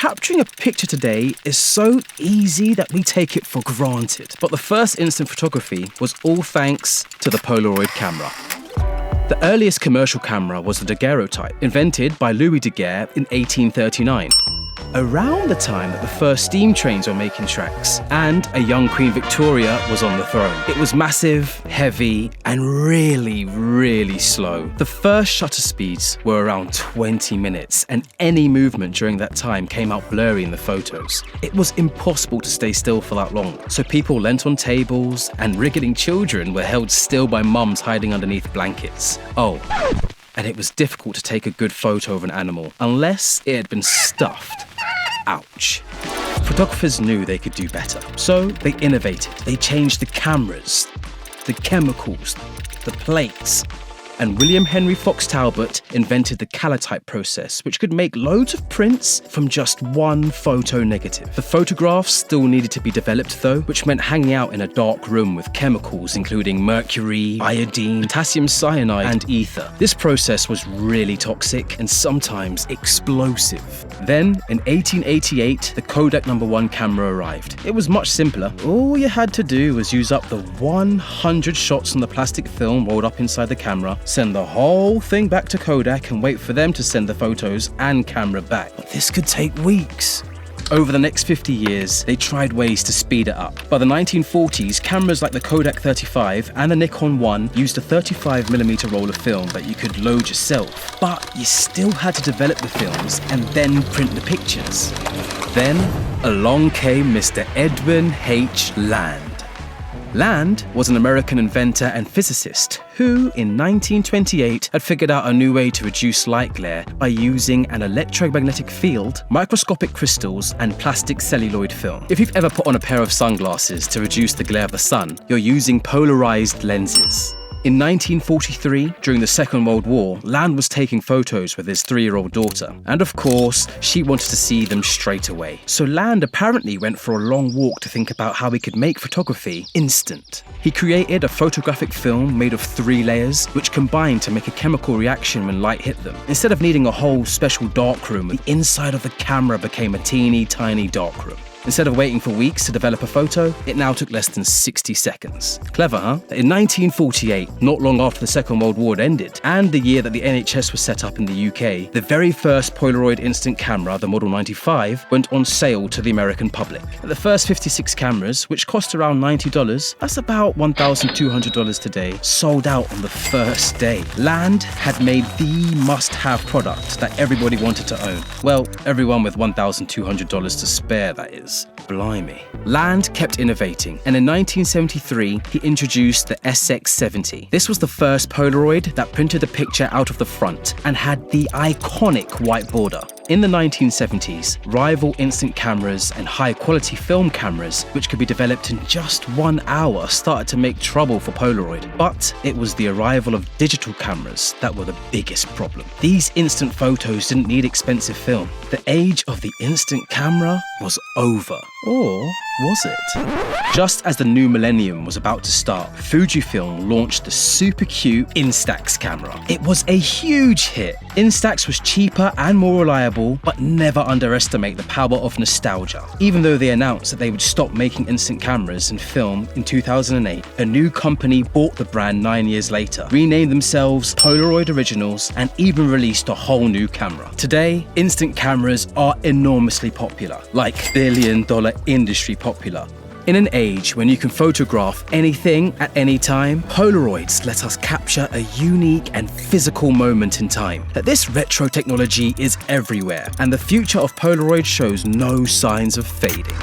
Capturing a picture today is so easy that we take it for granted. But the first instant photography was all thanks to the Polaroid camera. The earliest commercial camera was the daguerrotype, invented by Louis Daguerre in 1839. Around the time that the first steam trains were making tracks and a young Queen Victoria was on the throne. It was massive, heavy, and really, really slow. The first shutter speeds were around 20 minutes, and any movement during that time came out blurry in the photos. It was impossible to stay still for that long, so people leant on tables, and wriggling children were held still by mums hiding underneath blankets. Oh, and it was difficult to take a good photo of an animal unless it had been stuffed. Ouch. Photographers knew they could do better, so they innovated. They changed the cameras, the chemicals, the plates, and William Henry Fox Talbot invented the calotype process, which could make loads of prints from just one photo negative. The photographs still needed to be developed though, which meant hanging out in a dark room with chemicals including mercury, iodine, potassium cyanide, and ether. This process was really toxic and sometimes explosive. Then, in 1888, the Kodak No.1 camera arrived. It was much simpler. All you had to do was use up the 100 shots on the plastic film rolled up inside the camera, send the whole thing back to Kodak and wait for them to send the photos and camera back. But this could take weeks. Over the next 50 years, they tried ways to speed it up. By the 1940s, cameras like the Kodak 35 and the Nikon 1 used a 35mm roll of film that you could load yourself, but you still had to develop the films and then print the pictures. Then, along came Mr. Edwin H. Land. Land was an American inventor and physicist who, in 1928, had figured out a new way to reduce light glare by using an electromagnetic field, microscopic crystals, and plastic celluloid film. If you've ever put on a pair of sunglasses to reduce the glare of the sun, you're using polarized lenses. In 1943, during the Second World War, Land was taking photos with his 3-year-old daughter. And of course, she wanted to see them straight away. So Land apparently went for a long walk to think about how he could make photography instant. He created a photographic film made of 3 layers, which combined to make a chemical reaction when light hit them. Instead of needing a whole special darkroom, the inside of the camera became a teeny tiny darkroom. Instead of waiting for weeks to develop a photo, it now took less than 60 seconds. Clever, huh? In 1948, not long after the Second World War had ended, and the year that the NHS was set up in the UK, the very first Polaroid instant camera, the Model 95, went on sale to the American public. The first 56 cameras, which cost around $90, that's about $1,200 today, sold out on the first day. Land had made the must-have product that everybody wanted to own. Well, everyone with $1,200 to spare, that is. Blimey. Land kept innovating, and in 1973, he introduced the SX-70. This was the first Polaroid that printed the picture out of the front and had the iconic white border. In the 1970s, rival instant cameras and high-quality film cameras, which could be developed in just 1 hour, started to make trouble for Polaroid. But it was the arrival of digital cameras that were the biggest problem. These instant photos didn't need expensive film. The age of the instant camera was over. Or was it? Just as the new millennium was about to start, Fujifilm launched the super cute Instax camera. It was a huge hit. Instax was cheaper and more reliable, but never underestimate the power of nostalgia. Even though they announced that they would stop making instant cameras and film in 2008, a new company bought the brand 9 years later, renamed themselves Polaroid Originals, and even released a whole new camera. Today, instant cameras are enormously popular, like billion-dollar industry popular. In an age when you can photograph anything at any time, Polaroids let us capture a unique and physical moment in time. That this retro technology is everywhere, and the future of Polaroid shows no signs of fading.